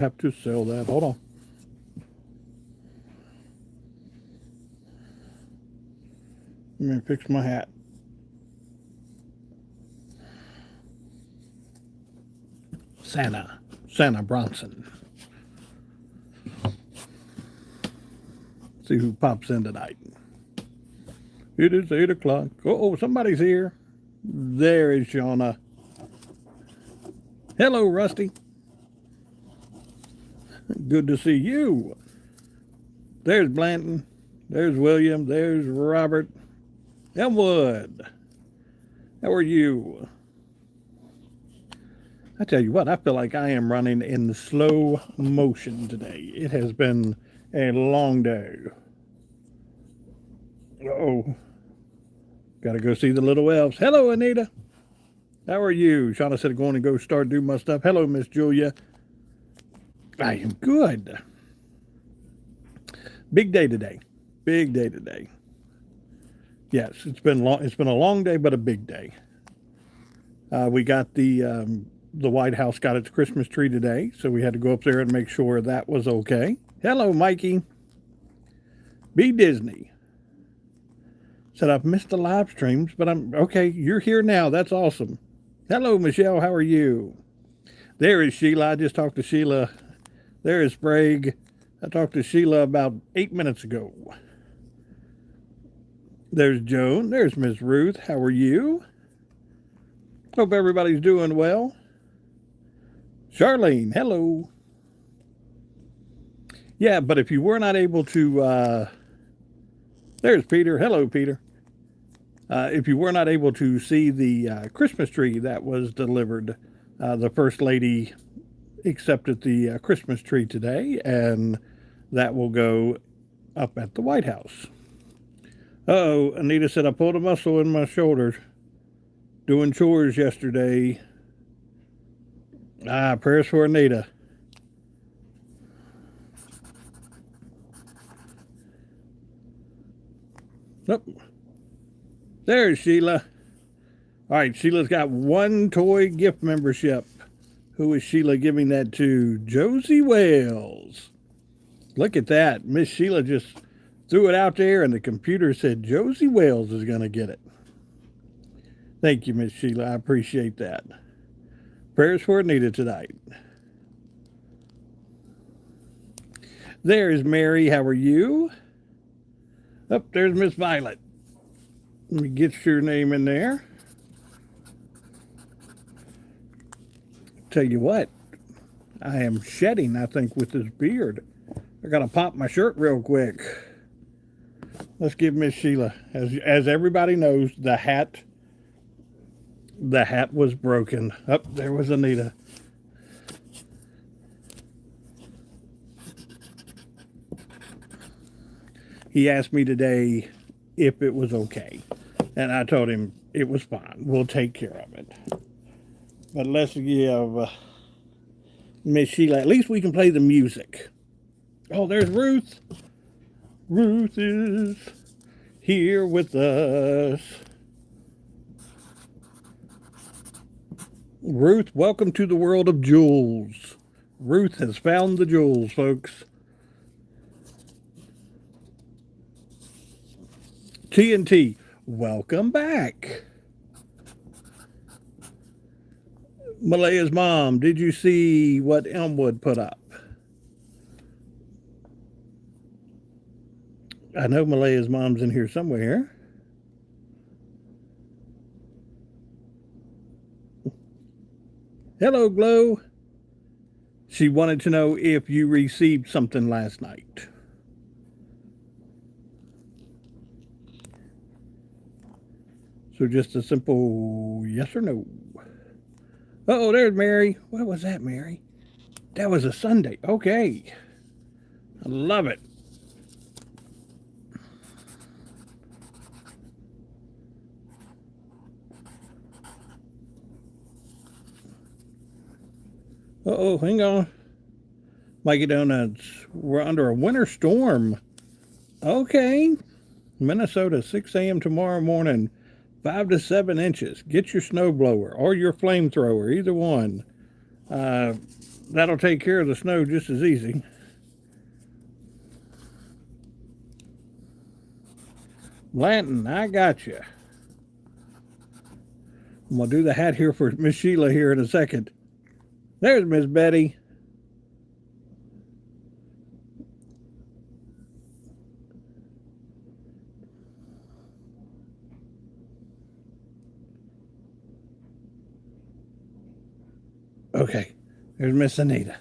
have to sell that. Hold on. Let me fix my hat. Santa Bronson. See who pops in tonight. It is 8 o'clock. Oh, somebody's here. There is Shauna. Hello, Rusty. Good to see you. There's Blanton. There's William. There's Robert. Elmwood. How are you? I tell you what, I feel like I am running in slow motion today. It has been a long day. Uh-oh. Got to go see the little elves. Hello, Anita. How are you? Shauna said, going to go start doing my stuff. Hello, Miss Julia. I am good. Big day today. Big day today. Yes, it's been long. It's been a long day, but a big day. We got the White House got its Christmas tree today, so we had to go up there and make sure that was okay. Hello, Mikey. Be Disney. Said I've missed the live streams, but I'm okay. You're here now. That's awesome. Hello, Michelle. How are you? There is Sheila. I just talked to Sheila. There is Sprague. I talked to Sheila about 8 minutes ago. There's Joan. There's Miss Ruth. How are you? Hope everybody's doing well. Charlene, hello. Yeah, but if you were not able to, there's Peter. Hello, Peter. If you were not able to see the Christmas tree that was delivered, the First Lady accepted the Christmas tree today, and that will go up at the White House. Uh-oh, Anita said, I pulled a muscle in my shoulders doing chores yesterday. Prayers for Anita. Nope. There's Sheila. All right, Sheila's got one toy gift membership. Who is Sheila giving that to? Josie Wales. Look at that. Miss Sheila just threw it out there, and the computer said Josie Wales is going to get it. Thank you, Miss Sheila. I appreciate that. Prayers for Anita tonight. There's Mary. How are you? Up there's Miss Violet. Let me get your name in there. Tell you what, I am shedding, I think, with this beard. I gotta pop my shirt real quick. Let's give Miss Sheila, as everybody knows, the hat was broken. Up there was Anita. He asked me today if it was okay, and I told him it was fine. We'll take care of it. But let's give Miss Sheila, at least we can play the music. Oh, there's Ruth. Ruth is here with us. Ruth, welcome to the world of jewels. Ruth has found the jewels, folks. TNT, welcome back. Malaya's mom, did you see what Elmwood put up? I know Malaya's mom's in here somewhere. Hello, Glow. She wanted to know if you received something last night. So just a simple yes or no. Uh-oh, there's Mary. What was that, Mary? That was a Sunday. Okay. I love it. Uh-oh, hang on. Mikey Donuts, we're under a winter storm. Okay. Minnesota, 6 a.m. tomorrow morning, 5 to 7 inches. Get your snowblower or your flamethrower, either one. That'll take care of the snow just as easy. Blanton, I got you. I'm going to do the hat here for Miss Sheila here in a second. There's Miss Betty. Okay, there's Miss Anita.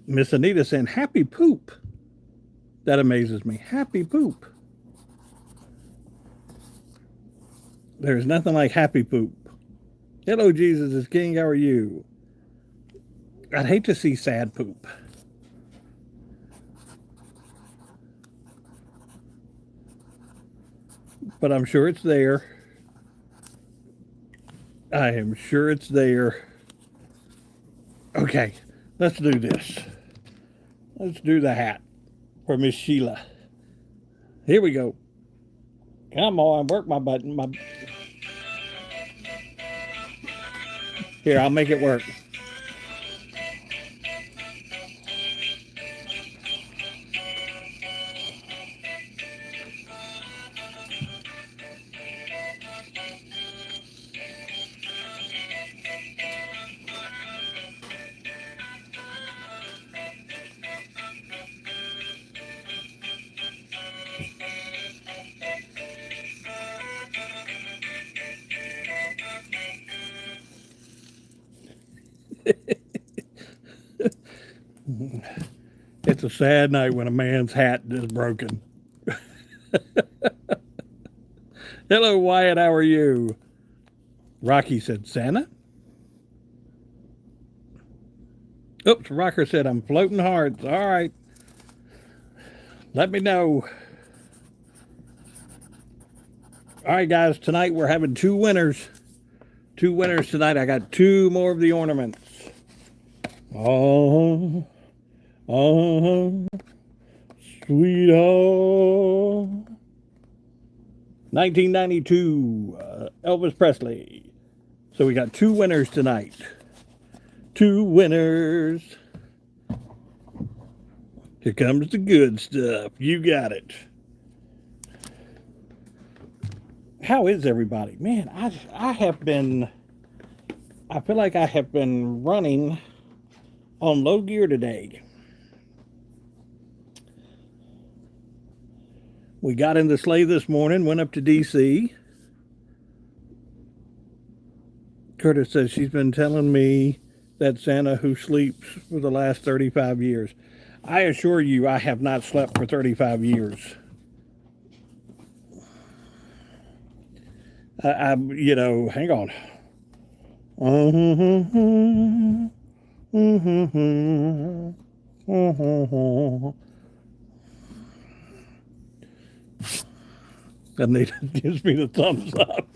Miss Anita saying, happy poop. That amazes me. Happy poop. There's nothing like happy poop. Hello, Jesus is King. How are you? I'd hate to see sad poop. But I'm sure it's there. I am sure it's there. Okay, let's do this. Let's do the hat for Miss Sheila. Here we go. Come on, work my button. Here, I'll make it work. It's a sad night when a man's hat is broken. Hello, Wyatt. How are you? Rocky said, Santa? Oops, Rocker said, I'm floating hearts. All right. Let me know. All right, guys. Tonight we're having two winners. Two winners tonight. I got two more of the ornaments. Oh, sweetheart. 1992, Elvis Presley. So we got two winners tonight. Two winners. Here comes the good stuff. You got it. How is everybody? Man, I feel like I have been running on low gear today. We got in the sleigh this morning, went up to D.C. Curtis says she's been telling me that Santa who sleeps for the last 35 years. I assure you, I have not slept for 35 years. Hang on. Anita gives me the thumbs up.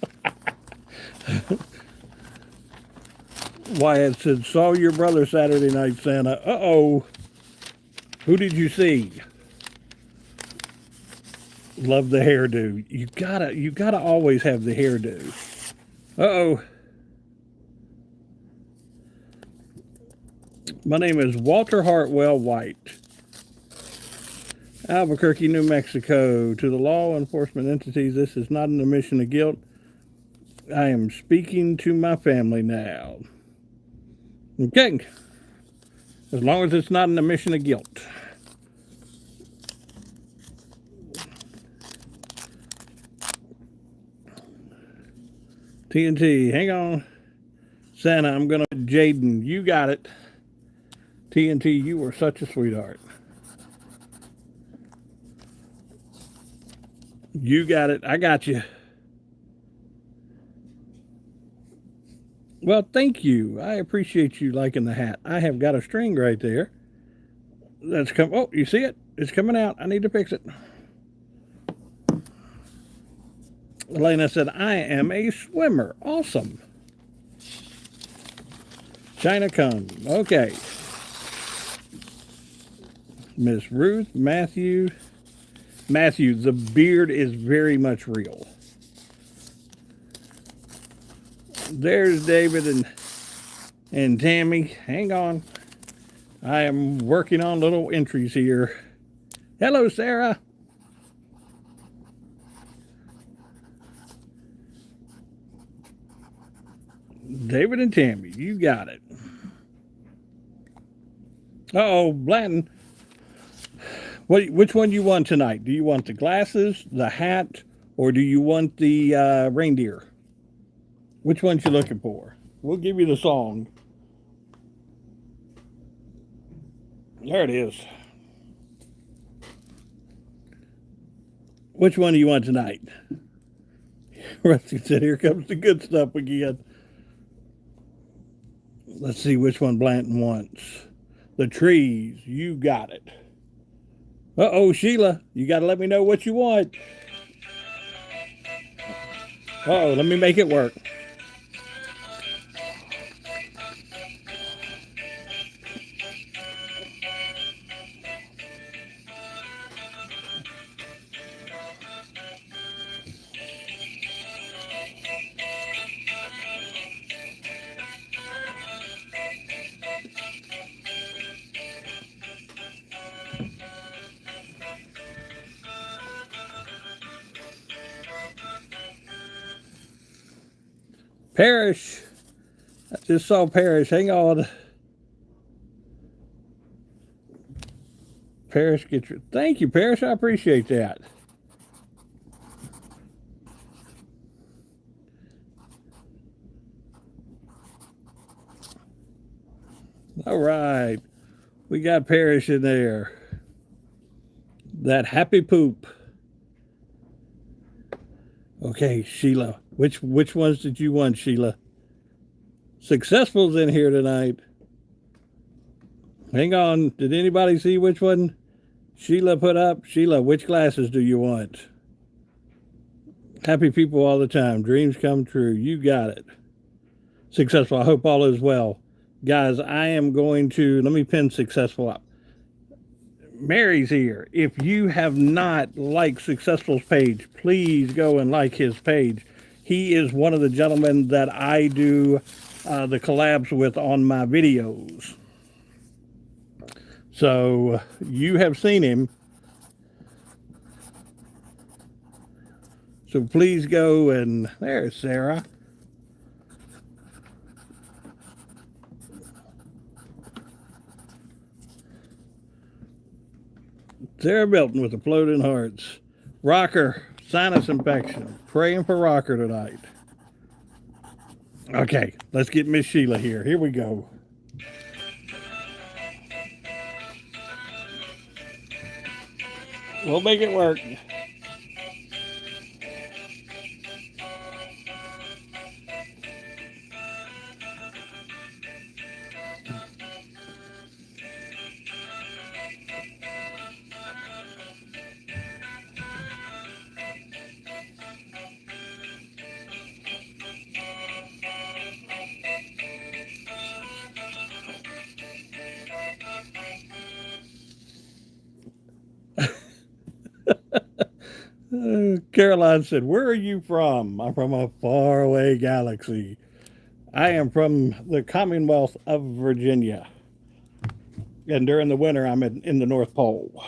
Wyatt said, saw your brother Saturday night, Santa. Uh-oh. Who did you see? Love the hairdo. You gotta always have the hairdo. Uh-oh. My name is Walter Hartwell White. Albuquerque, New Mexico. To the law enforcement entities, this is not an admission of guilt. I am speaking to my family now. Okay. As long as it's not an admission of guilt. TNT, hang on. Santa, I'm going to... Jaden, you got it. TNT, you were such a sweetheart. You got it. I got you. Well, thank you. I appreciate you liking the hat. I have got a string right there. That's come. Oh, you see it? It's coming out. I need to fix it. Elena said, I am a swimmer. Awesome. China come. Okay. Miss Ruth, Matthew. Matthew, the beard is very much real. And Tammy, hang on. I am working on little entries here. Hello, Sarah. David and Tammy, you got it. Uh-oh, Blanton. Which one do you want tonight? Do you want the glasses, the hat, or do you want the reindeer? Which one's you looking for? We'll give you the song. There it is. Which one do you want tonight? Rusty said, here comes the good stuff again. Let's see which one Blanton wants. The trees. You got it. Uh-oh, Sheila. You got to let me know what you want. Uh-oh, let me make it work. Parrish. I just saw Parrish. Hang on. Parrish, get your... Thank you, Parrish. I appreciate that. All right. We got Parrish in there. That happy poop. Okay, Sheila. Which ones did you want, Sheila? Successful's in here tonight. Hang on. Did anybody see which one Sheila put up? Sheila, which glasses do you want? Happy people all the time. Dreams come true. You got it. Successful. I hope all is well. Guys, I am going to... Let me pin Successful up. Mary's here. If you have not liked Successful's page, please go and like his page. He is one of the gentlemen that I do the collabs with on my videos. So you have seen him. So please go and... There's Sarah. Sarah Belton with the floating hearts. Rocker, sinus infection. Praying for Rocker tonight. Okay, let's get Miss Sheila here. Here we go. We'll make it work. Caroline said, where are you from? I'm from a faraway galaxy. I am from the Commonwealth of Virginia. And during the winter, I'm in the North Pole.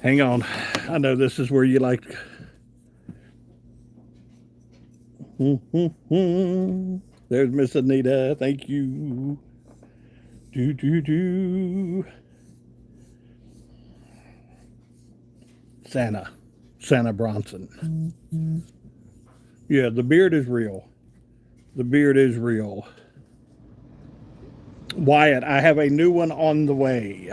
Hang on. I know this is where you like... There's Miss Anita. Thank you. Santa Bronson. Yeah, the beard is real. The beard is real. Wyatt, I have a new one on the way.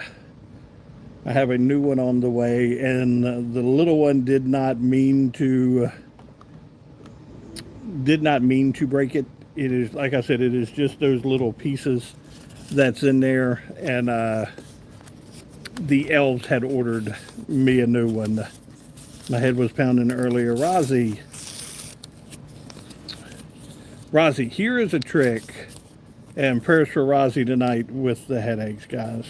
I have a new one on the way, and the little one did not mean to break it. It is, like I said, it is just those little pieces that's in there, and the elves had ordered me a new one. My head was pounding earlier. Rozzy, here is a trick, and prayers for Rozzy tonight with the headaches, guys.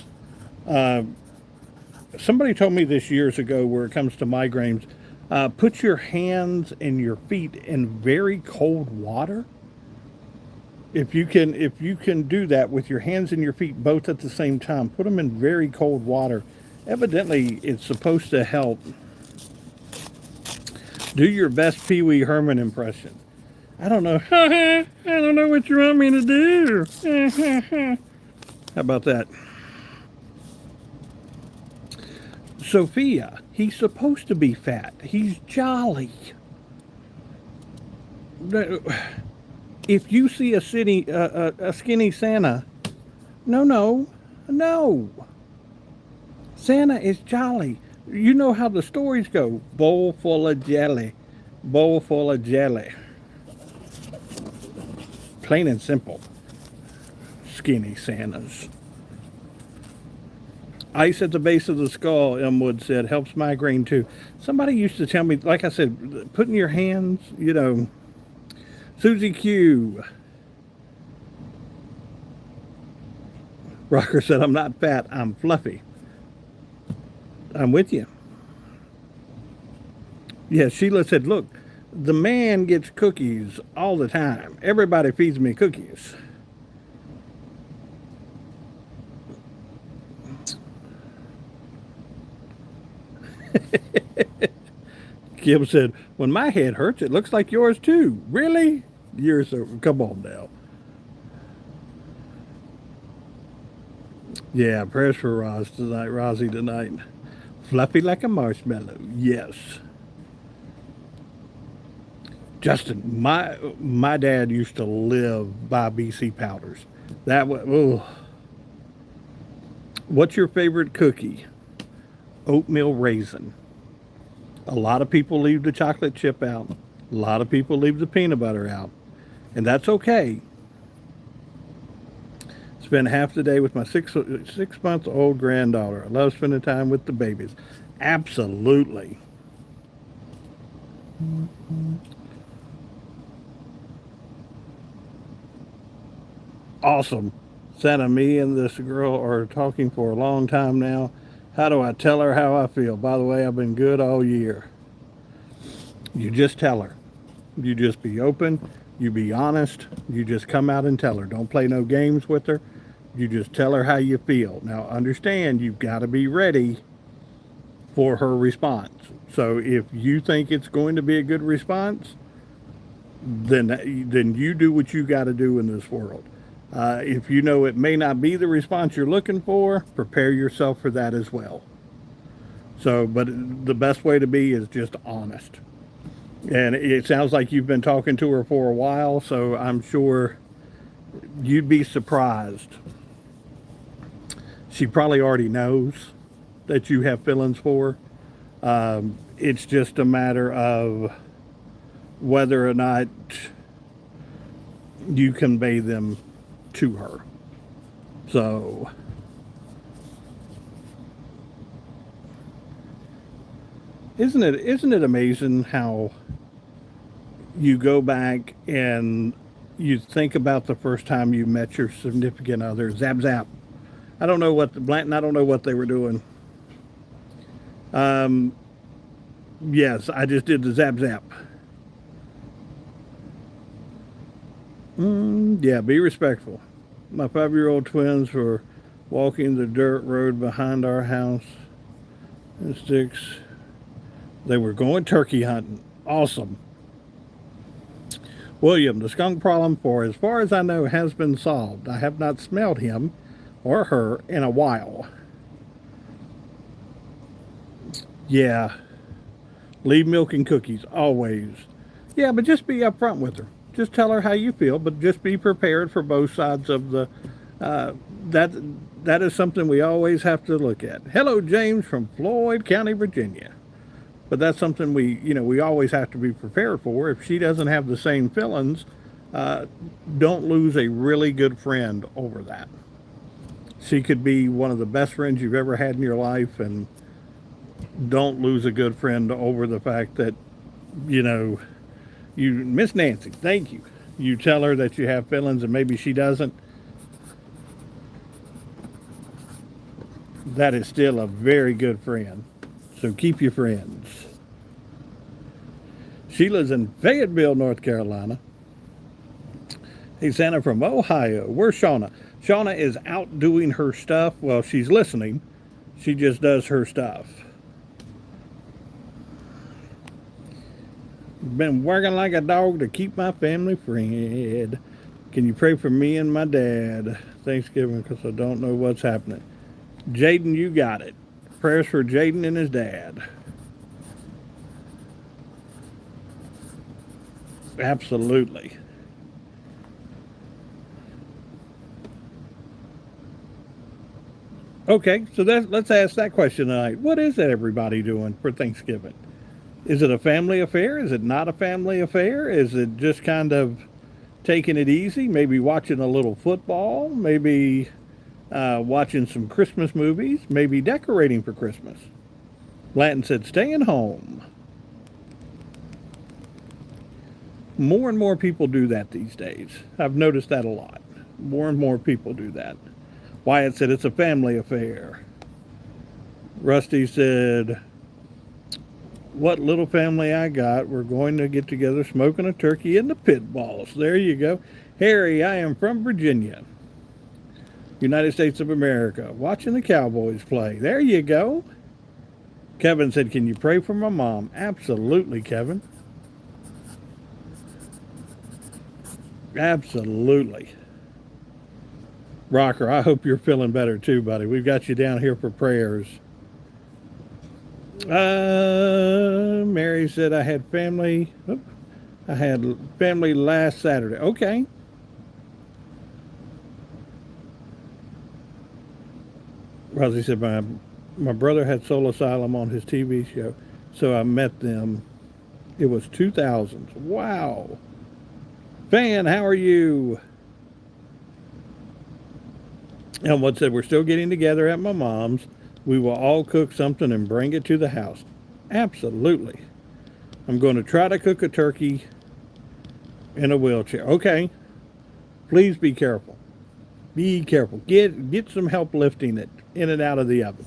Somebody told me this years ago where it comes to migraines, Put your hands and your feet in very cold water. If you can do that with your hands and your feet both at the same time, put them in very cold water. Evidently, it's supposed to help. Do your best Pee Wee Herman impression. I don't know. I don't know what you want me to do. How about that? Sophia, he's supposed to be fat. He's jolly. If you see a skinny Santa, no. Santa is jolly. You know how the stories go. Bowl full of jelly. Bowl full of jelly. Plain and simple. Skinny Santas. Ice at the base of the skull, Elmwood said, helps migraine too. Somebody used to tell me, like I said, putting your hands, Susie Q. Rocker said, I'm not fat, I'm fluffy. I'm with you. Yeah, Sheila said, look, the man gets cookies all the time. Everybody feeds me cookies. Kim said, when my head hurts, it looks like yours too. Really? You're so, come on now. Yeah, prayers for Rosie tonight. Fluffy like a marshmallow. Yes. Justin, my dad used to live by BC powders. That was, oh. What's your favorite cookie? Oatmeal raisin. A lot of people leave the chocolate chip out. A lot of people leave the peanut butter out. And that's okay. Spend half the day with my 6-month-old granddaughter. I love spending time with the babies. Absolutely. Awesome. Santa, me and this girl are talking for a long time now. How do I tell her how I feel? By the way, I've been good all year. You just tell her. You just be open. You be honest. You just come out and tell her. Don't play no games with her. You just tell her how you feel. Now, understand, you've got to be ready for her response. So if you think it's going to be a good response, then you do what you got to do in this world. If you know it may not be the response you're looking for, prepare yourself for that as well. So, but the best way to be is just honest. And it sounds like you've been talking to her for a while, so I'm sure you'd be surprised. She probably already knows that you have feelings for her. It's just a matter of whether or not you convey them to her. So isn't it amazing how you go back and you think about the first time you met your significant other? Zap zap. I don't know what Blanton, I don't know what they were doing. Yes, I just did the zap zap. Yeah, be respectful. My 5-year-old twins were walking the dirt road behind our house and sticks. They were going turkey hunting. Awesome. William, the skunk problem, for as far as I know, has been solved. I have not smelled him or her in a while. Yeah. Leave milk and cookies, always. Yeah, but just be upfront with her. Just tell her how you feel, but just be prepared for both sides of the, that is something we always have to look at. Hello, James from Floyd County, Virginia. But that's something we always have to be prepared for. If she doesn't have the same feelings, don't lose a really good friend over that. She could be one of the best friends you've ever had in your life, and don't lose a good friend over the fact that, you, Miss Nancy, thank you. You tell her that you have feelings and maybe she doesn't. That is still a very good friend. So keep your friends. Sheila's in Fayetteville, North Carolina. Hey, Santa from Ohio. Where's Shauna? Shauna is out doing her stuff. Well, she's listening. She just does her stuff. Been working like a dog to keep my family fed. Can you pray for me and my dad? Thanksgiving, because I don't know what's happening. Jaden, you got it. Prayers for Jaden and his dad. Absolutely. Okay, so let's ask that question tonight. What is everybody doing for Thanksgiving? Is it a family affair? Is it not a family affair? Is it just kind of taking it easy? Maybe watching a little football? Maybe watching some Christmas movies? Maybe decorating for Christmas? Latin said, staying home. More and more people do that these days. I've noticed that a lot. More and more people do that. Wyatt said, it's a family affair. Rusty said, what little family I got, we're going to get together smoking a turkey in the pit balls. There you go. Harry, I am from Virginia, United States of America, watching the Cowboys play. There you go. Kevin said, can you pray for my mom? Absolutely, Kevin. Absolutely. Rocker, I hope you're feeling better too, buddy. We've got you down here for prayers. Mary said I had family. I had family last Saturday. Okay. Rosie said my brother had Soul Asylum on his TV show, so I met them. It was 2000s. Wow. Fan, how are you? Elmwood said, we're still getting together at my mom's. We will all cook something and bring it to the house. Absolutely. I'm going to try to cook a turkey in a wheelchair. Okay. Please be careful. Be careful. Get some help lifting it in and out of the oven.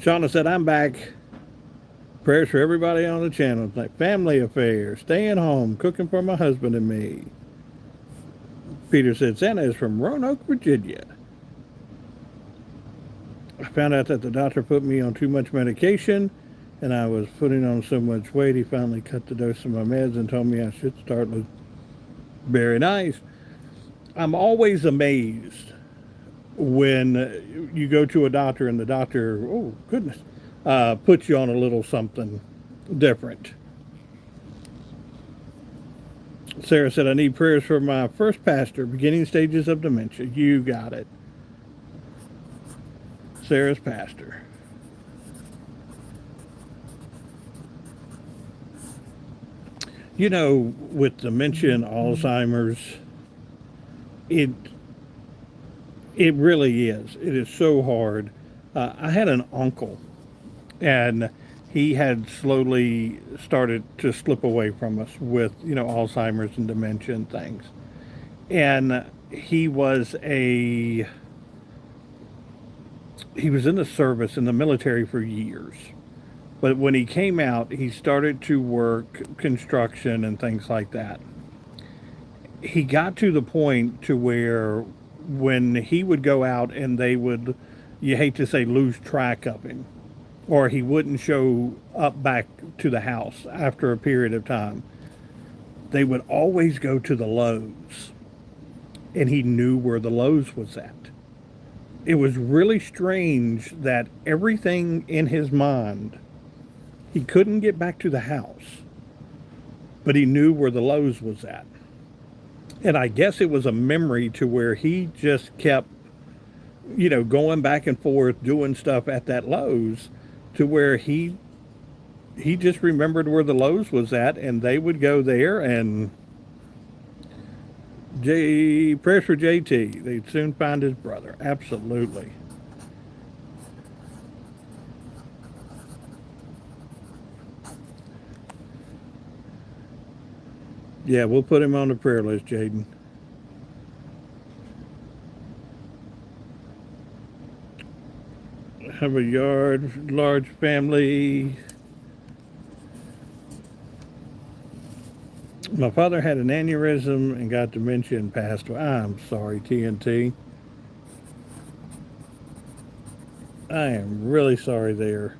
Shauna said, I'm back. Prayers for everybody on the channel. Like family affairs, staying home, cooking for my husband and me. Peter said, Santa is from Roanoke, Virginia. I found out that the doctor put me on too much medication and I was putting on so much weight. He finally cut the dose of my meds and told me I should start losing. Very nice. I'm always amazed when you go to a doctor and the doctor, oh goodness, puts you on a little something different. Sarah said, I need prayers for my first pastor, beginning stages of dementia. You got it. Sarah's pastor. You know, with dementia and Alzheimer's, it really is. It is so hard. I had an uncle, and he had slowly started to slip away from us with, Alzheimer's and dementia and things. And he was in the service in the military for years. But when he came out, he started to work construction and things like that. He got to the point to where when he would go out and they would, you hate to say, lose track of him, or he wouldn't show up back to the house after a period of time, they would always go to the Lowe's. And he knew where the Lowe's was at. It was really strange that everything in his mind, he couldn't get back to the house, but he knew where the Lowe's was at. And I guess it was a memory to where he just kept, going back and forth, doing stuff at that Lowe's, to where he just remembered where the Lowe's was at, and they would go there. And prayers for JT. They'd soon find his brother. Absolutely. Yeah, we'll put him on the prayer list, Jaden. Have a large family. My father had an aneurysm and got dementia and passed away. I'm sorry, TNT. I am really sorry there.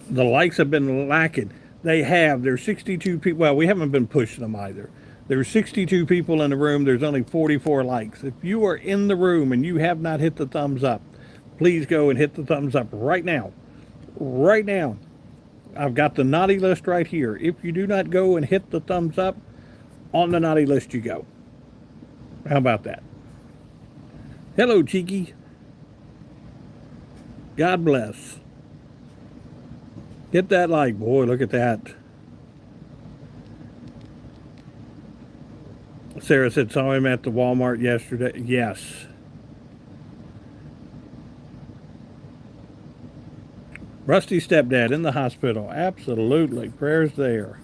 The likes have been lacking. They have. There's 62 people. Well, we haven't been pushing them either. There's 62 people in the room. There's only 44 likes. If you are in the room and you have not hit the thumbs up, please go and hit the thumbs up right now. Right now. I've got the naughty list right here. If you do not go and hit the thumbs up, on the naughty list you go. How about that? Hello, Cheeky. God bless. Hit that like, boy, look at that. Sarah said, saw him at the Walmart yesterday. Yes. Rusty stepdad in the hospital. Absolutely. Prayers there.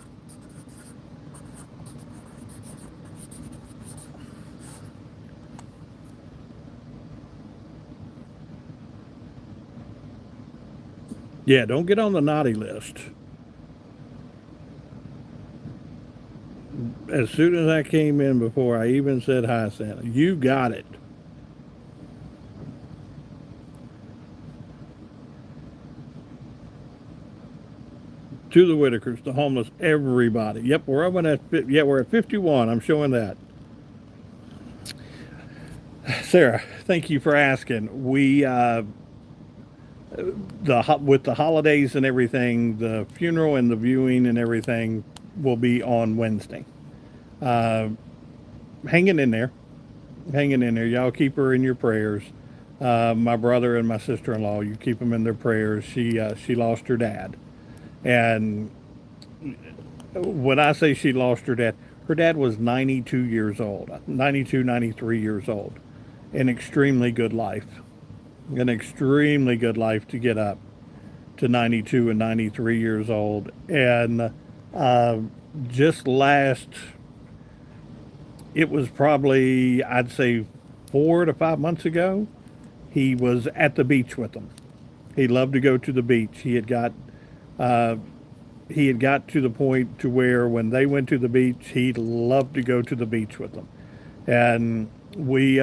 Yeah, don't get on the naughty list. As soon as I came in before I even said hi, Santa, you got it. To the Whitakers, the homeless, everybody. Yep, we're at 51. I'm showing that. Sarah, thank you for asking. We with the holidays and everything, the funeral and the viewing and everything will be on Wednesday. Uh, hanging in there, hanging in there. Y'all keep her in your prayers. My brother and my sister-in-law, you keep them in their prayers. She lost her dad, and when I say she lost her dad was 92 years old, 92, 93 years old, an extremely good life, an extremely good life to get up to 92 and 93 years old. And uh, just last, it was probably, I'd say, 4 to 5 months ago, he was at the beach with them. He loved to go to the beach. Uh, he had got to the point to where when they went to the beach, he loved to go to the beach with them. And we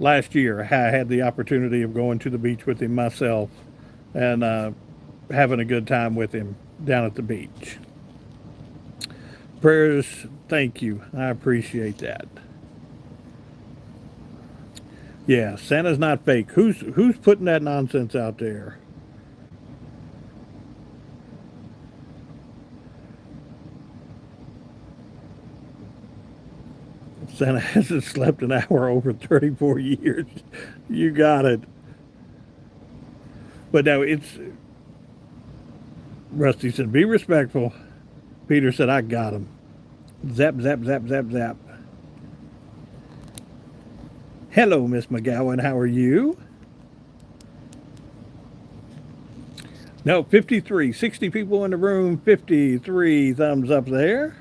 last year I had the opportunity of going to the beach with him myself and having a good time with him down at the beach. Prayers, thank you. I appreciate that. Yeah, Santa's not fake. Who's putting that nonsense out there? Santa hasn't slept an hour over 34 years. You got it. But no, it's Rusty said, be respectful. Peter said, I got him. Zap, zap, zap, zap, zap. Hello, Miss McGowan. How are you? No, 53. 60 people in the room. 53 thumbs up there.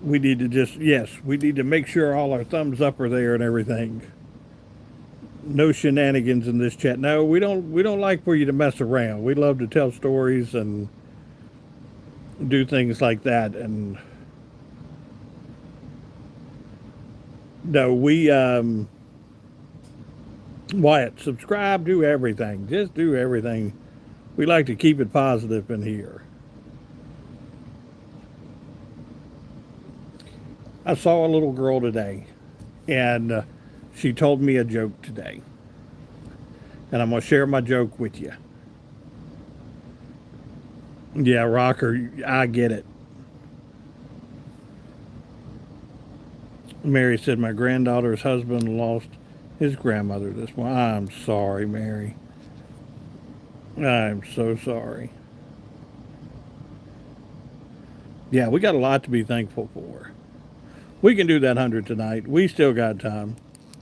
We need to yes, we need to make sure all our thumbs up are there and everything. No shenanigans in this chat. No, we don't like for you to mess around. We love to tell stories and do things like that. And no, Wyatt, subscribe, do everything. Just do everything. We like to keep it positive in here. I saw a little girl today, and she told me a joke today. And I'm going to share my joke with you. Yeah, Rocker, I get it. Mary said, my granddaughter's husband lost his grandmother this morning. I'm sorry, Mary. I'm so sorry. Yeah, we got a lot to be thankful for. We can do that 100 tonight. We still got time.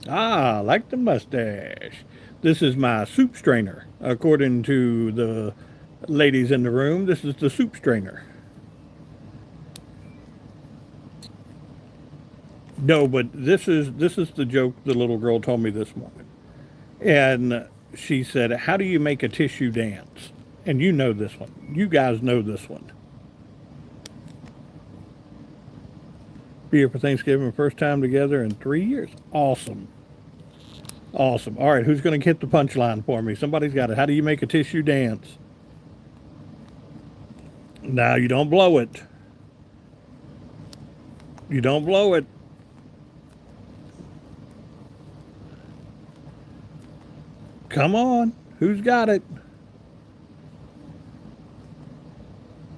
Ah, I like the mustache. This is my soup strainer. According to the ladies in the room, this is the soup strainer. No, but this is the joke the little girl told me this morning. And she said, "How do you make a tissue dance?" And you know this one. You guys know this one. Be here for Thanksgiving, first time together in 3 years. Awesome. Awesome. All right, who's going to hit the punchline for me? Somebody's got it. How do you make a tissue dance? Now, you don't blow it. You don't blow it. Come on. Who's got it?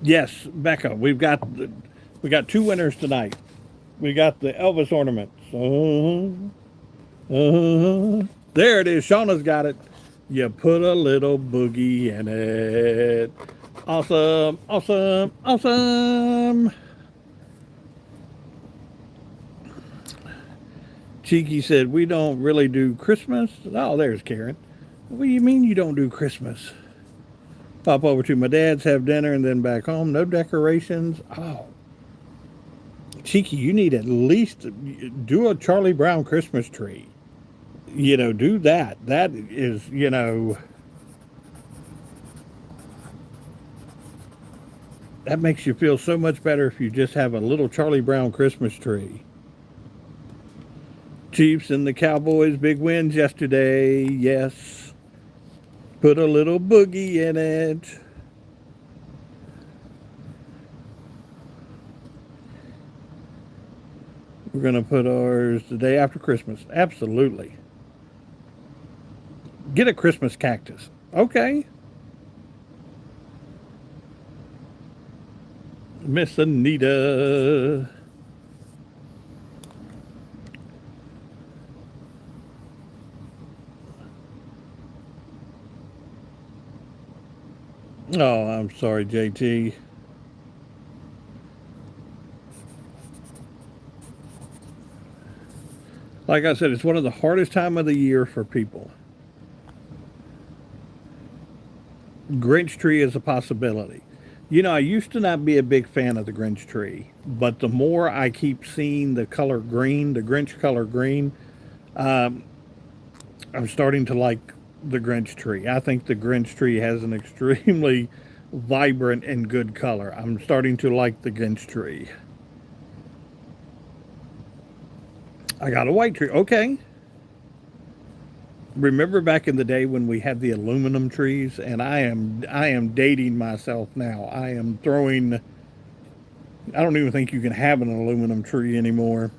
Yes, Becca. We got two winners tonight. We got the Elvis ornaments. There it is. Shauna's got it. You put a little boogie in it. Awesome, awesome, awesome. Cheeky said, we don't really do Christmas. Oh, there's Karen. What do you mean you don't do Christmas? Pop over to my dad's, have dinner, and then back home. No decorations. Oh, Cheeky, you need at least do a Charlie Brown Christmas tree. Do that. That is, that makes you feel so much better if you just have a little Charlie Brown Christmas tree. Chiefs and the Cowboys, big wins yesterday. Yes. Put a little boogie in it. We're going to put ours the day after Christmas. Absolutely. Get a Christmas cactus. Okay. Miss Anita. Oh, I'm sorry, JT. Like I said, it's one of the hardest time of the year for people. Grinch tree is a possibility. I used to not be a big fan of the Grinch tree, but the more I keep seeing the color green, the Grinch color green, I'm starting to like the Grinch tree. I think the Grinch tree has an extremely vibrant and good color. I'm starting to like the Grinch tree. I got a white tree. Okay. Remember back in the day when we had the aluminum trees, and I am dating myself now. I don't even think you can have an aluminum tree anymore.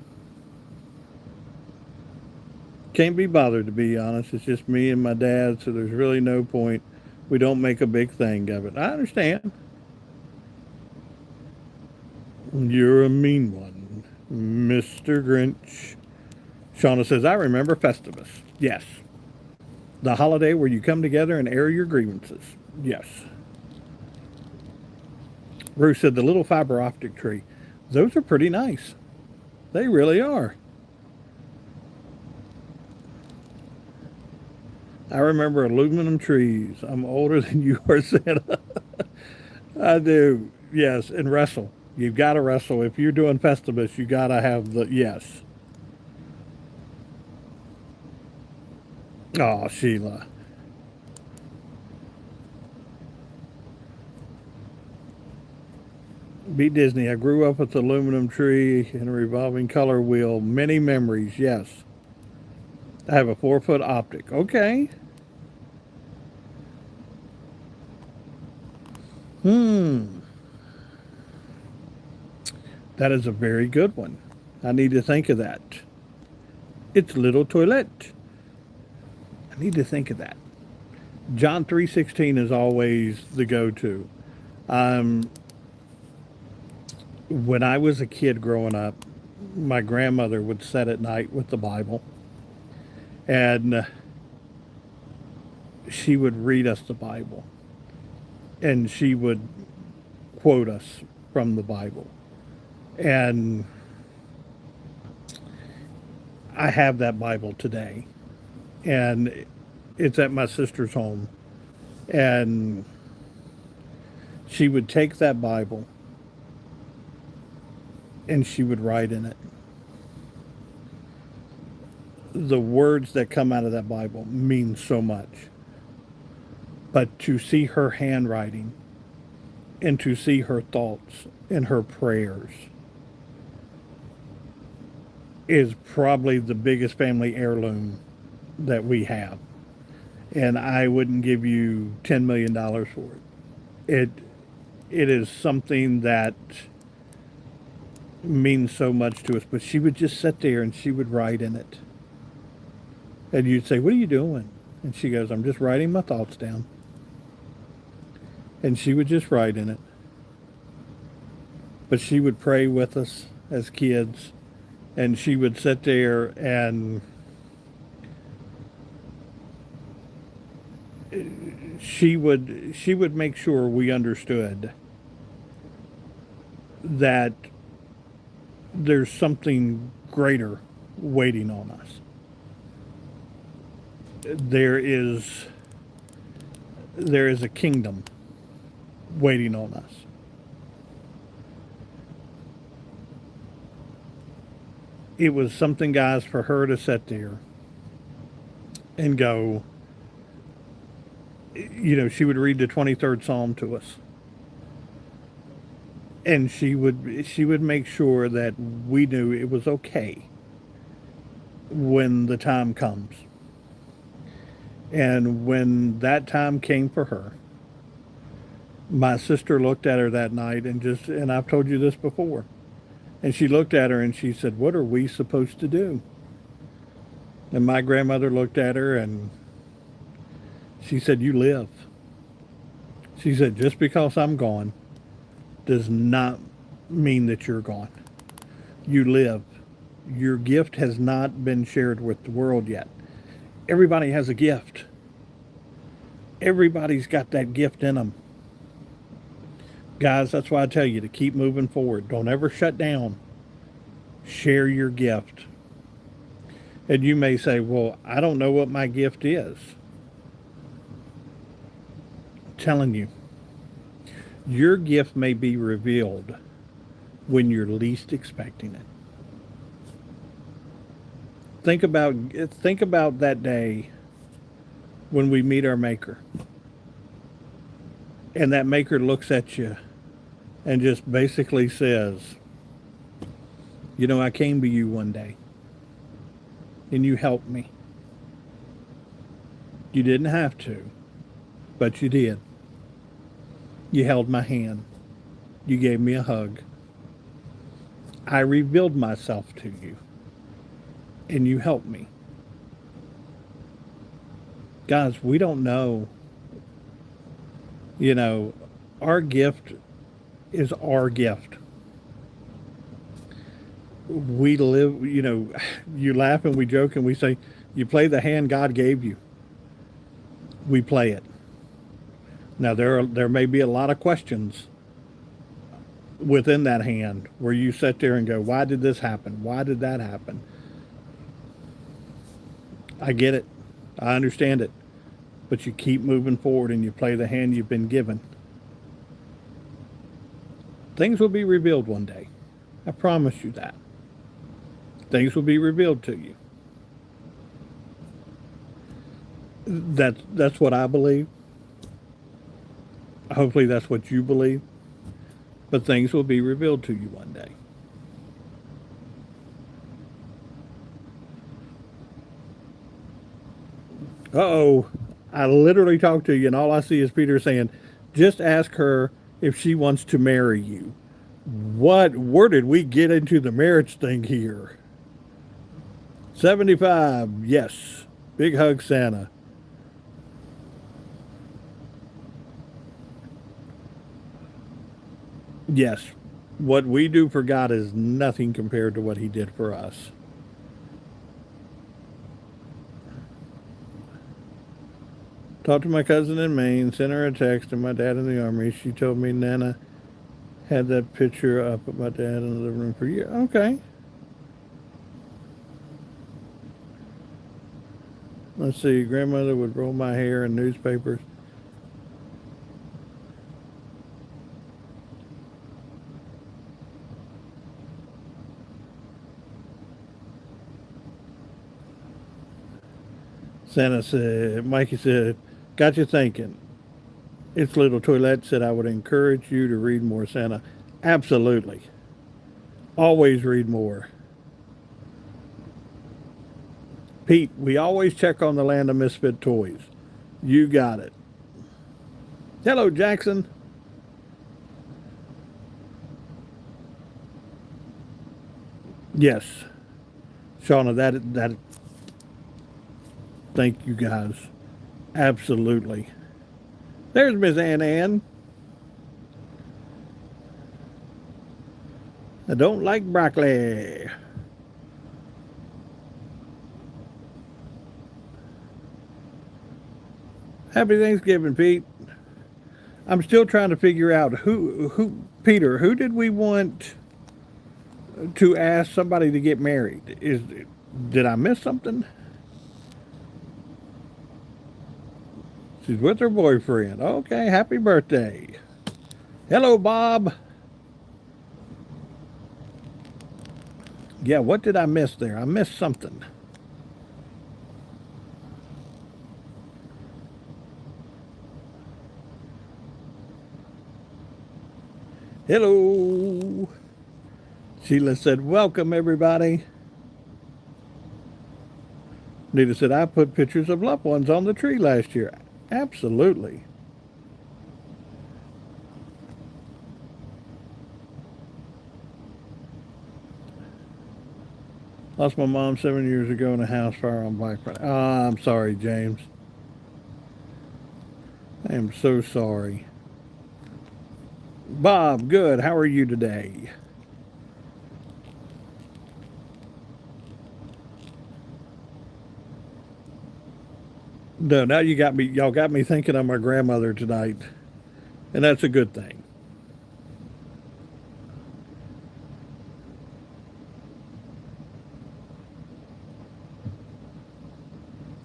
Can't be bothered, to be honest. It's just me and my dad, so there's really no point. We don't make a big thing of it. I understand. You're a mean one, Mr. Grinch. Shauna says, I remember Festivus. Yes. The holiday where you come together and air your grievances. Yes. Bruce said, the little fiber optic tree. Those are pretty nice. They really are. I remember aluminum trees. I'm older than you are, Santa. I do. Yes, and wrestle. You've got to wrestle. If you're doing Festivus, you got to have the, yes. Oh, Sheila. Beat Disney. I grew up with the aluminum tree and a revolving color wheel. Many memories, yes. I have a 4-foot optic. Okay. That is a very good one. I need to think of that. It's little toilet. I need to think of that. John 3:16 is always the go-to. When I was a kid growing up, my grandmother would sit at night with the Bible, and she would read us the Bible, and she would quote us from the Bible. And I have that Bible today, and it's at my sister's home. And she would take that Bible and she would write in it. The words that come out of that Bible mean so much. But to see her handwriting and to see her thoughts and her prayers is probably the biggest family heirloom that we have. And I wouldn't give you $10 million for it. It is something that means so much to us. But she would just sit there and she would write in it. And you'd say, "What are you doing?" And she goes, "I'm just writing my thoughts down." And she would just write in it. But she would pray with us as kids. And she would sit there and she would make sure we understood that there's something greater waiting on us. There is a kingdom waiting on us. It was something, guys, for her to sit there and go, she would read the 23rd Psalm to us. And she would make sure that we knew it was okay when the time comes. And when that time came for her, my sister looked at her that night and I've told you this before. And she looked at her and she said, "What are we supposed to do?" And my grandmother looked at her and she said, "You live." She said, "Just because I'm gone does not mean that you're gone. You live. Your gift has not been shared with the world yet. Everybody has a gift. Everybody's got that gift in them." Guys, that's why I tell you to keep moving forward. Don't ever shut down. Share your gift. And you may say, "Well, I don't know what my gift is." I'm telling you, your gift may be revealed when you're least expecting it. Think about that day when we meet our maker. And that maker looks at you and just basically says, "I came to you one day and you helped me. You didn't have to, but you did. You held my hand. You gave me a hug. I revealed myself to you and you helped me." Guys, we don't know. Our gift is our gift. We live, you laugh and we joke and we say, "You play the hand God gave you." We play it. Now, there may be a lot of questions within that hand where you sit there and go, "Why did this happen? Why did that happen?" I get it. I understand it. But you keep moving forward and you play the hand you've been given. Things will be revealed one day. I promise you that. Things will be revealed to you. That's what I believe. Hopefully that's what you believe. But things will be revealed to you one day. Uh-oh. I literally talked to you and all I see is Peter saying, "Just ask her if she wants to marry you." Where did we get into the marriage thing here? 75, yes. Big hug, Santa. Yes. What we do for God is nothing compared to what he did for us. Talked to my cousin in Maine, sent her a text, and my dad in the Army. She told me Nana had that picture up of my dad in the living room for years. Okay. Let's see. Grandmother would roll my hair in newspapers. Santa said, Mikey said, "Got you thinking. Its Little Toilette said, I would encourage you to read more Santa. Absolutely. Always read more. Pete, we always check on the Land of Misfit Toys. You got it. Hello, Jackson. Yes. Shauna, that thank you guys. Absolutely. There's Miss Ann. I don't like broccoli. Happy Thanksgiving, Pete. I'm still trying to figure out Peter, who did we want to ask somebody to get married? Did I miss something? She's with her boyfriend. Okay, happy birthday. Hello, Bob. Yeah, what did I miss there? I missed something. Hello. Sheila said, welcome, everybody. Nita said, I put pictures of loved ones on the tree last year. Absolutely. Lost my mom 7 years ago in a house fire on Black Friday. Oh, I'm sorry, James. I am so sorry. Bob, good. How are you today? No, now y'all got me thinking of my grandmother tonight. And that's a good thing.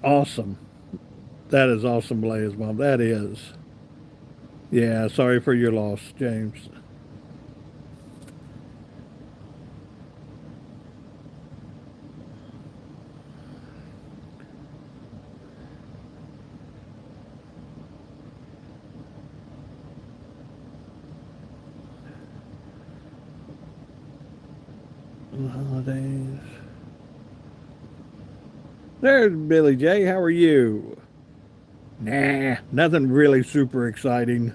Awesome. That is awesome, Blaze Mom. That is. Yeah, sorry for your loss, James. The holidays. There's Billy J. How are you? Nah, nothing really super exciting.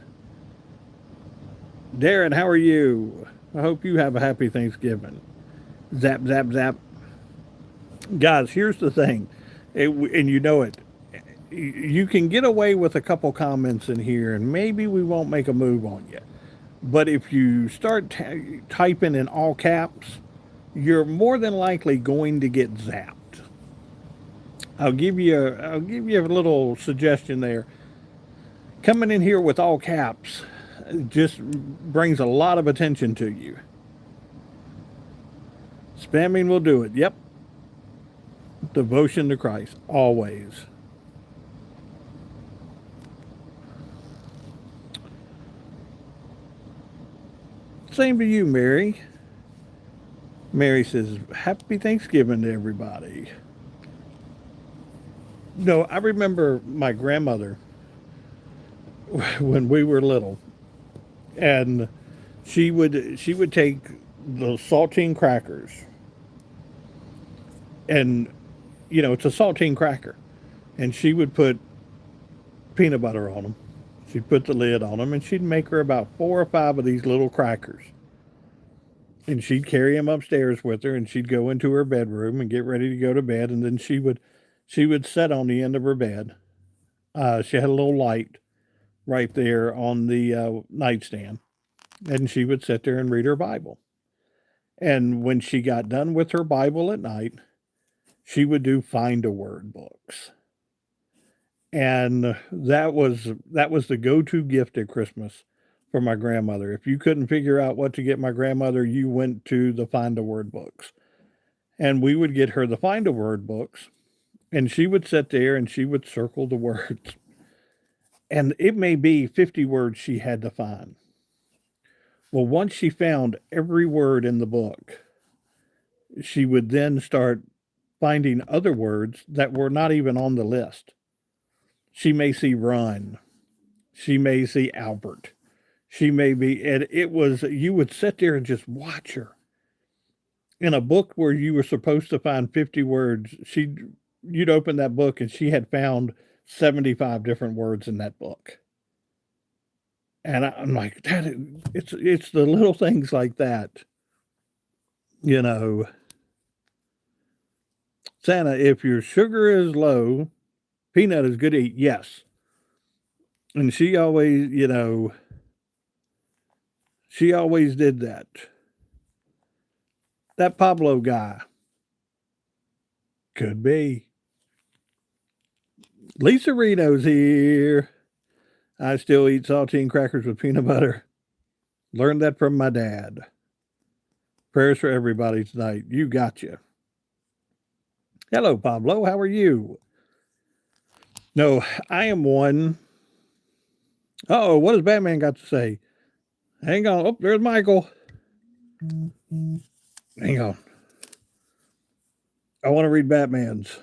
Darren, how are you? I hope you have a happy Thanksgiving. Zap, zap, zap. Guys, here's the thing, and you know it. You can get away with a couple comments in here, and maybe we won't make a move on you. But if you start typing in all caps, you're more than likely going to get zapped. I'll give you a little suggestion there. Coming in here with all caps just brings a lot of attention to you. Spamming will do it. Yep. Devotion to Christ, always. Same to you, Mary. Mary says, Happy Thanksgiving to everybody. No, I remember my grandmother when we were little, and she would take the saltine crackers, and it's a saltine cracker, and she would put peanut butter on them. She'd put the lid on them, and she'd make her about 4 or 5 of these little crackers, and she'd carry them upstairs with her, and she'd go into her bedroom and get ready to go to bed, and then she would sit on the end of her bed. She had a little light right there on the nightstand, and she would sit there and read her Bible. And when she got done with her Bible at night, she would do find a word books. And that was the go-to gift at Christmas for my grandmother. If you couldn't figure out what to get my grandmother, you went to the find a word books. And we would get her the find a word books, and she would sit there and she would circle the words. And it may be 50 words she had to find. Well, once she found every word in the book, she would then start finding other words that were not even on the list. She may see run, She may see Albert. She may be, and it was, you would sit there and just watch her. In a book where you were supposed to find 50 words, you'd open that book and she had found 75 different words in that book. And I'm like, it's the little things like that, you know. Santa, if your sugar is low, peanut is good to eat. Yes. And she always, she always did that. That Pablo guy could be. Lisa Reno's here. I still eat saltine crackers with peanut butter. Learned that from my dad. Prayers for everybody tonight. You gotcha. Hello, Pablo. How are you? No, I am one. Oh, what has Batman got to say? Hang on. Oh, there's Michael. Hang on. I want to read Batman's.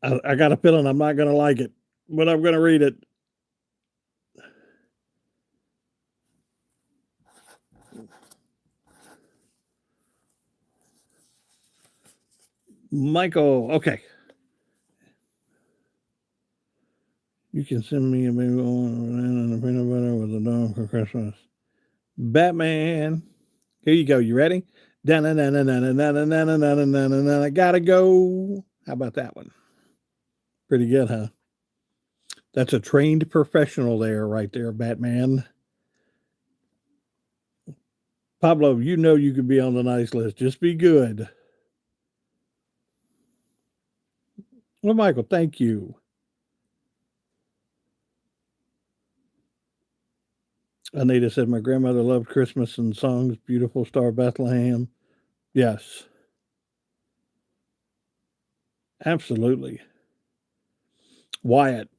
I got a feeling I'm not going to like it, but I'm going to read it. Michael, okay. You can send me a baby and a peanut butter with a dog for Christmas. Batman. Here you go. You ready? I gotta go. How about that one? Pretty good, huh? That's a trained professional there, right there, Batman. Pablo, you know you could be on the nice list. Just be good. Well, Michael, thank you. Anita said, my grandmother loved Christmas and songs, Beautiful Star Bethlehem. Yes. Absolutely. Wyatt,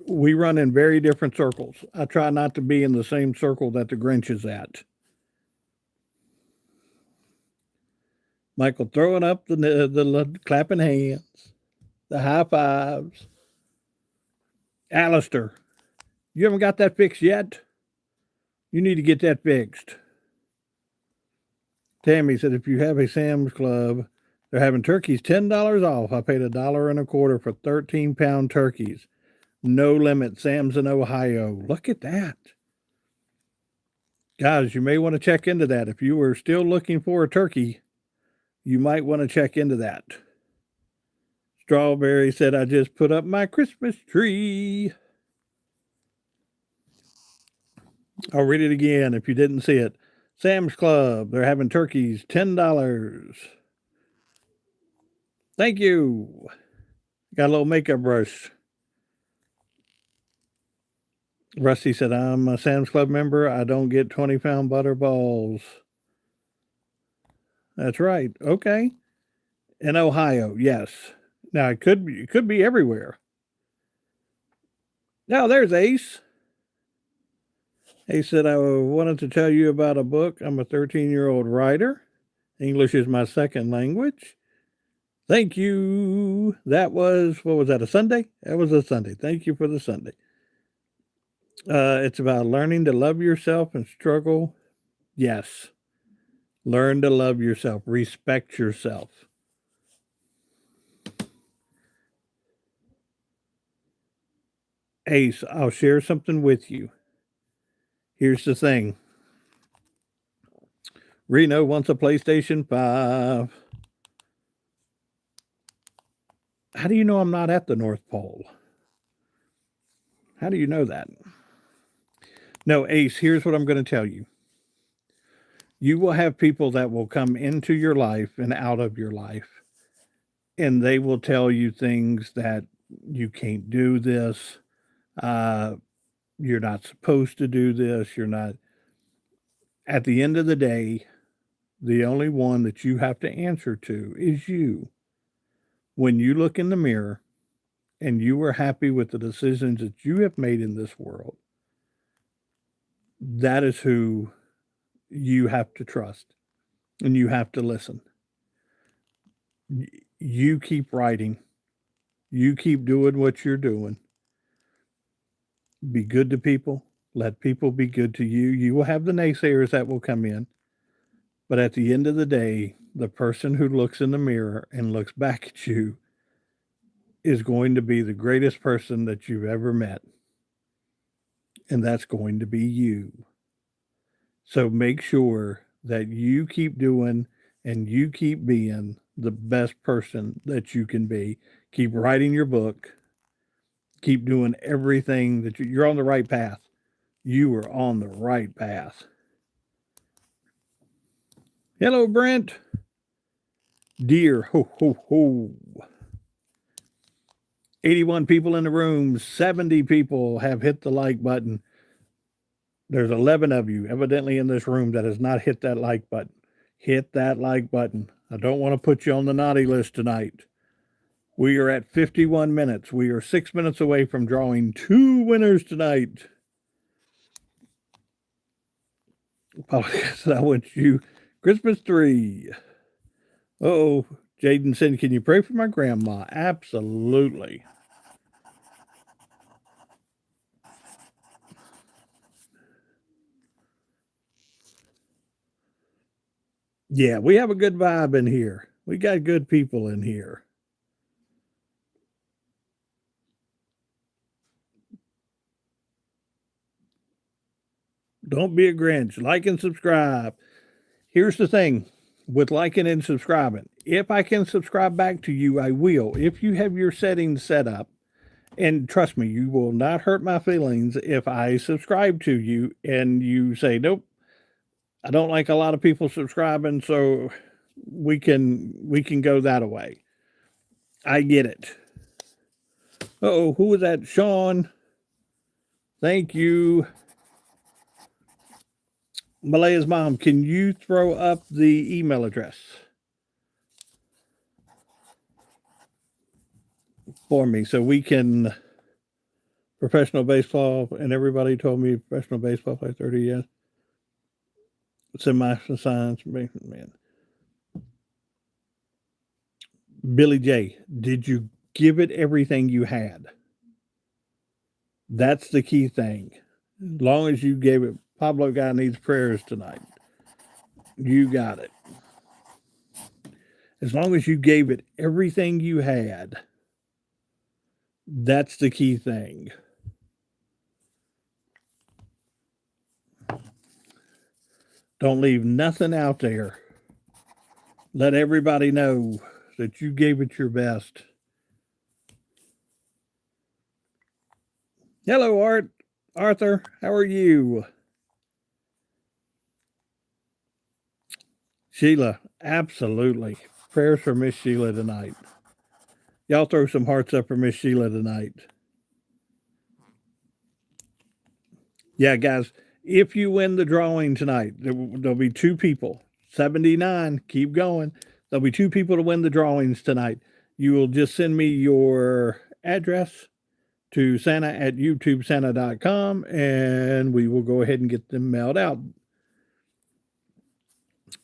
we run in very different circles. I try not to be in the same circle that the Grinch is at. Michael throwing up the clapping hands, the high fives. Alistair, you haven't got that fixed yet? You need to get that fixed. Tammy said, if you have a Sam's Club, they're having turkeys $10 off. I paid $1.25 for 13-pound turkeys. No limit. Sam's in Ohio. Look at that. Guys, you may want to check into that. If you were still looking for a turkey, you might want to check into that. Strawberry said, I just put up my Christmas tree. I'll read it again if you didn't see it. Sam's Club, they're having turkeys $10. Thank you. Got a little makeup brush. Rusty said, I'm a Sam's Club member. I don't get 20-pound butter balls. That's right. Okay. In Ohio, yes. Now it could be everywhere. Now there's Ace. Ace said, I wanted to tell you about a book. I'm a 13-year-old writer. English is my second language. Thank you. That was, what was that, a Sunday? That was a Sunday. Thank you for the Sunday. It's about learning to love yourself and struggle. Yes. Learn to love yourself. Respect yourself. Ace, I'll share something with you. Here's the thing. Reno wants a PlayStation 5. How do you know I'm not at the North Pole? How do you know that? No, Ace, here's what I'm going to tell you. You will have people that will come into your life and out of your life, and they will tell you things that you can't do this. You're not supposed to do this. You're not. At the end of the day, the only one that you have to answer to is you. When you look in the mirror and you are happy with the decisions that you have made in this world, that is who you have to trust and you have to listen. You keep writing. You keep doing what you're doing. Be good to people. Let people be good to you. You will have the naysayers that will come in. But at the end of the day, the person who looks in the mirror and looks back at you is going to be the greatest person that you've ever met. And that's going to be you. So make sure that you keep doing and you keep being the best person that you can be. Keep writing your book. Keep doing everything that you're on the right path. You are on the right path. Hello, Brent. Dear, ho, ho, ho. 81 people in the room, 70 people have hit the like button. There's 11 of you evidently in this room that has not hit that like button. Hit that like button. I don't want to put you on the naughty list tonight. We are at 51 minutes. We are 6 minutes away from drawing 2 winners tonight. Apologize, I want you Christmas tree. Oh, Jaden said, can you pray for my grandma? Absolutely. Yeah, we have a good vibe in here. We got good people in here. Don't be a Grinch. Like and subscribe. Here's the thing with liking and subscribing. If I can subscribe back to you, I will. If you have your settings set up, and trust me, you will not hurt my feelings if I subscribe to you and you say, nope, I don't like a lot of people subscribing, so we can go that away. I get it. Oh, who was that? Sean. Thank you. Malaya's mom, can you throw up the email address for me so we can professional baseball? And everybody told me professional baseball play 30 years. Semi-science, man. Billy J, did you give it everything you had? That's the key thing. As long as you gave it, Pablo guy needs prayers tonight. You got it. As long as you gave it everything you had, that's the key thing. Don't leave nothing out there. Let everybody know that you gave it your best. Hello, Arthur. How are you? Sheila, absolutely. Prayers for Miss Sheila tonight. Y'all throw some hearts up for Miss Sheila tonight. Yeah, guys, if you win the drawing tonight, there'll be 2 people. 79, keep going. There'll be 2 people to win the drawings tonight. You will just send me your address to Santa at youtubesanta.com and we will go ahead and get them mailed out.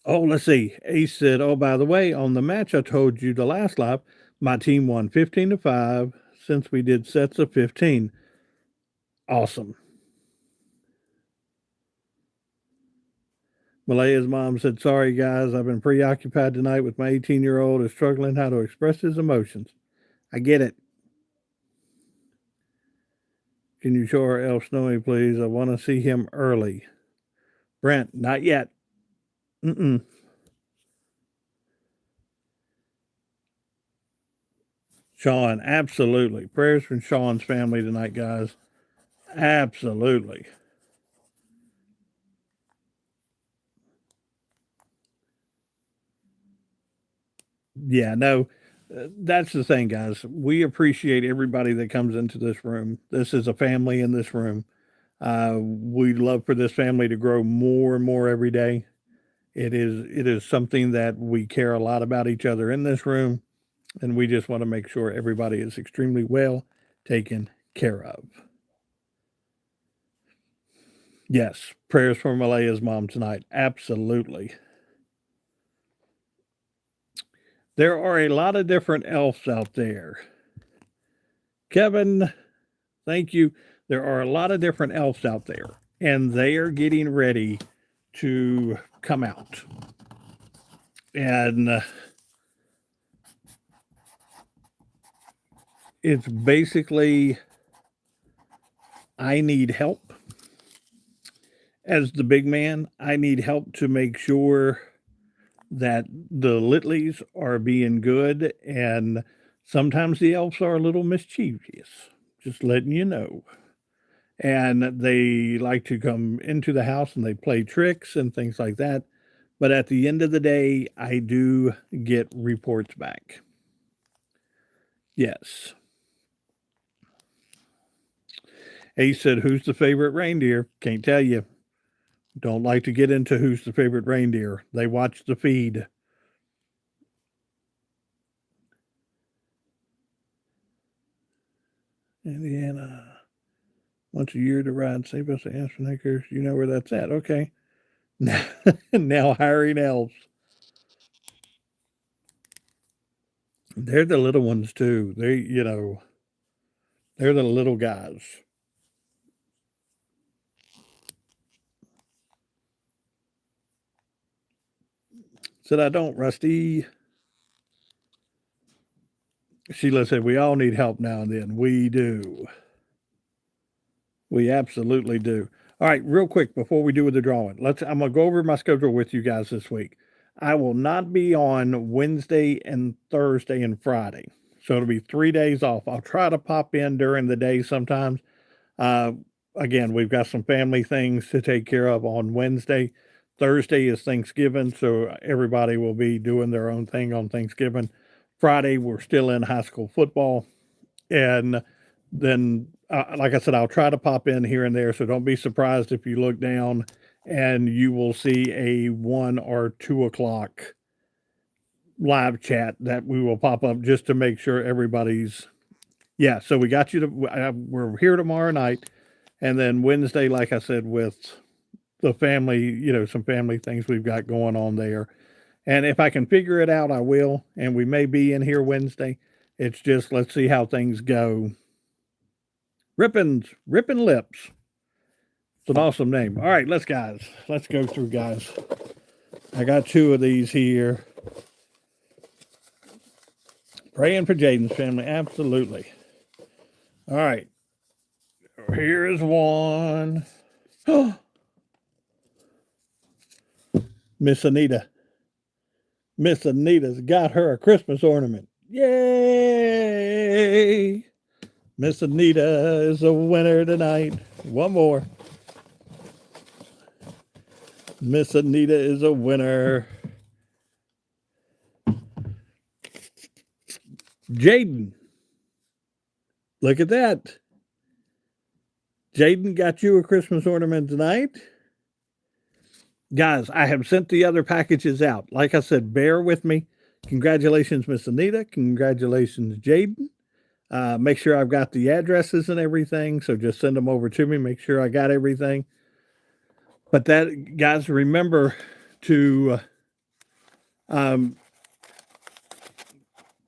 Oh, let's see. Ace said, oh, by the way, on the match I told you the last live, my team won 15-5 since we did sets of 15. Awesome. Malaya's mom said, sorry, guys, I've been preoccupied tonight with my 18-year-old is struggling how to express his emotions. I get it. Can you show our elf Snowy, please? I want to see him early. Brent, not yet. Mm-mm. Sean, absolutely. Prayers from Sean's family tonight, guys. Absolutely. Yeah, no, that's the thing, guys. We appreciate everybody that comes into this room. This is a family in this room. We love for this family to grow more and more every day. It is something that we care a lot about each other in this room, and we just want to make sure everybody is extremely well taken care of. Yes, prayers for Malaya's mom tonight. Absolutely. There are a lot of different elves out there. Kevin, thank you. There are a lot of different elves out there, and they are getting ready to come out. And it's basically, I need help. As the big man, I need help to make sure that the Litleys are being good, and sometimes the elves are a little mischievous. Just letting you know. And they like to come into the house and they play tricks and things like that. But at the end of the day, I do get reports back. Yes. Ace said, "Who's the favorite reindeer?" Can't tell you. Don't like to get into who's the favorite reindeer. They watch the feed. Indiana. Once a year to ride Save Us the Astronauters. You know where that's at. Okay. Now hiring elves. They're the little ones too. They're the little guys. Said I don't, Rusty. Sheila said we all need help now and then. We do. We absolutely do. All right, real quick before we do with the drawing, I'm gonna go over my schedule with you guys this week. I will not be on Wednesday and Thursday and Friday. So it'll be 3 days off. I'll try to pop in during the day sometimes. Uh, again, we've got some family things to take care of on Wednesday. Thursday is Thanksgiving, so everybody will be doing their own thing on Thanksgiving. Friday, we're still in high school football. And then, like I said, I'll try to pop in here and there. So don't be surprised if you look down and you will see a 1 or 2 o'clock live chat that we will pop up just to make sure everybody's. Yeah, so we got you to. We're here tomorrow night, and then Wednesday, like I said, with the family, some family things we've got going on there. And if I can figure it out, I will. And we may be in here Wednesday. It's just let's see how things go. Rippin Lips. It's an awesome name. All right, let's go through, guys. I got 2 of these here. Praying for Jaden's family, absolutely. All right, here's one. Miss Anita. Miss Anita's got her a Christmas ornament. Yay! Miss Anita is a winner tonight. One more. Miss Anita is a winner. Jaden. Look at that. Jaden got you a Christmas ornament tonight. Guys, I have sent the other packages out. Like I said, bear with me. Congratulations, Miss Anita. Congratulations, Jaden. Make sure I've got the addresses and everything. So just send them over to me. Make sure I got everything. But that, guys, remember to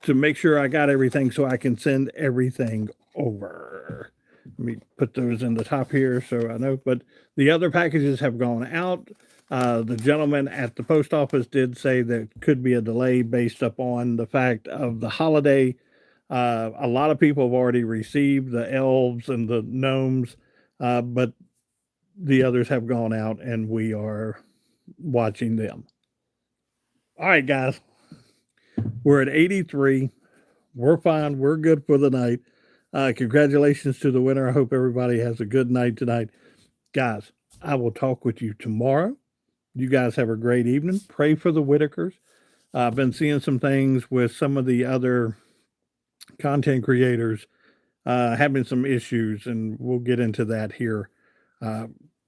make sure I got everything so I can send everything over. Let me put those in the top here so I know. But the other packages have gone out. The gentleman at the post office did say there could be a delay based upon the fact of the holiday. A lot of people have already received the elves and the gnomes, but the others have gone out and we are watching them. All right, guys. We're at 83. We're fine. We're good for the night. Congratulations to the winner. I hope everybody has a good night tonight. Guys, I will talk with you tomorrow. You guys have a great evening. Pray for the Whitakers. I've been seeing some things with some of the other content creators having some issues, and we'll get into that here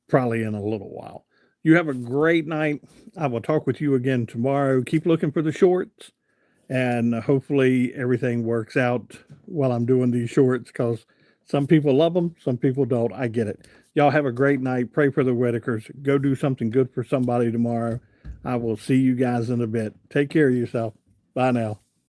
probably in a little while. You have a great night. I will talk with you again tomorrow. Keep looking for the shorts, and hopefully everything works out while I'm doing these shorts, because some people love them, some people don't. I get it. Y'all have a great night. Pray for the Whitakers. Go do something good for somebody tomorrow. I will see you guys in a bit. Take care of yourself. Bye now.